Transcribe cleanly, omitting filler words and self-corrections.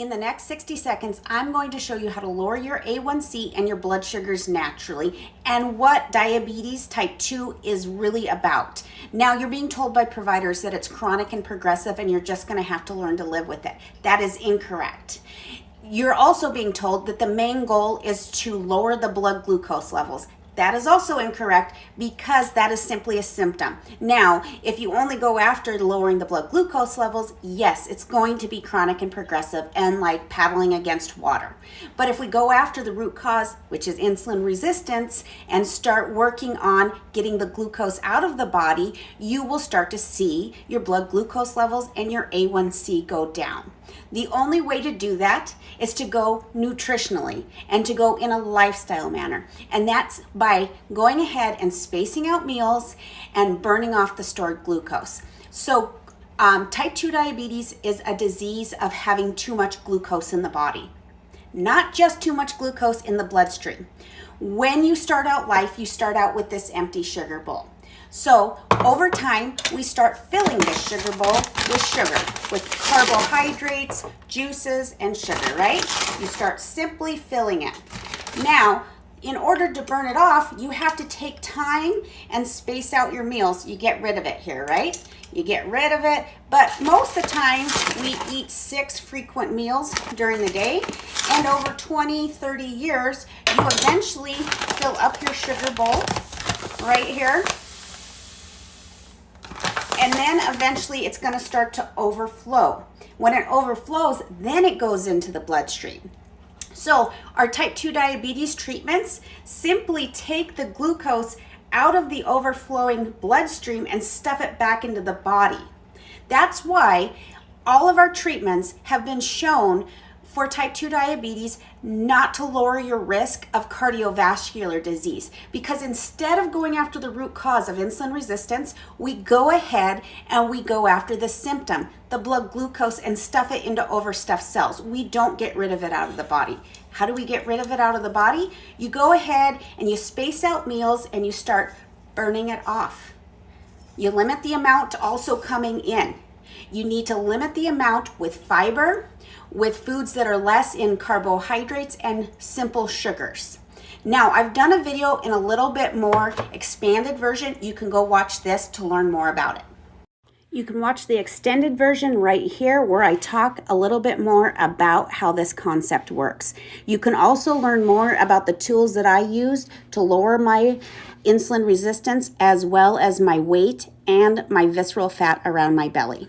In the next 60 seconds, I'm going to show you how to lower your A1C and your blood sugars naturally and what diabetes type 2 is really about. Now, you're being told by providers that it's chronic and progressive and you're just going to have to learn to live with it. That is incorrect. You're also being told that the main goal is to lower the blood glucose levels. That is also incorrect because that is simply a symptom. Now, if you only go after lowering the blood glucose levels, yes, it's going to be chronic and progressive and like paddling against water. But if we go after the root cause, which is insulin resistance, and start working on getting the glucose out of the body, you will start to see your blood glucose levels and your A1C go down. The only way to do that is to go nutritionally and to go in a lifestyle manner. And that's by going ahead and spacing out meals and burning off the stored glucose. So type 2 diabetes is a disease of having too much glucose in the body, not just too much glucose in the bloodstream. When you start out life, you start out with this empty sugar bowl. So over time, we start filling this sugar bowl with sugar, with carbohydrates, juices, and sugar, right? You start simply filling it. Now, in order to burn it off, you have to take time and space out your meals. You get rid of it here, right? You get rid of it, but most of the time we eat 6 frequent meals during the day, and over 20, 30 years, you eventually fill up your sugar bowl right here. And then eventually it's going to start to overflow. When it overflows, then it goes into the bloodstream. So our type 2 diabetes treatments simply take the glucose out of the overflowing bloodstream and stuff it back into the body. That's why all of our treatments have been shown for type 2 diabetes not to lower your risk of cardiovascular disease, because instead of going after the root cause of insulin resistance, we go ahead and we go after the symptom, the blood glucose, and stuff it into overstuffed cells. We don't get rid of it out of the body. How do we get rid of it out of the body? You go ahead and you space out meals and you start burning it off. You limit the amount also coming in. You need to limit the amount with fiber, with foods that are less in carbohydrates and simple sugars. Now, I've done a video in a little bit more expanded version. You can go watch this to learn more about it. You can watch the extended version right here where I talk a little bit more about how this concept works. You can also learn more about the tools that I used to lower my insulin resistance, as well as my weight and my visceral fat around my belly.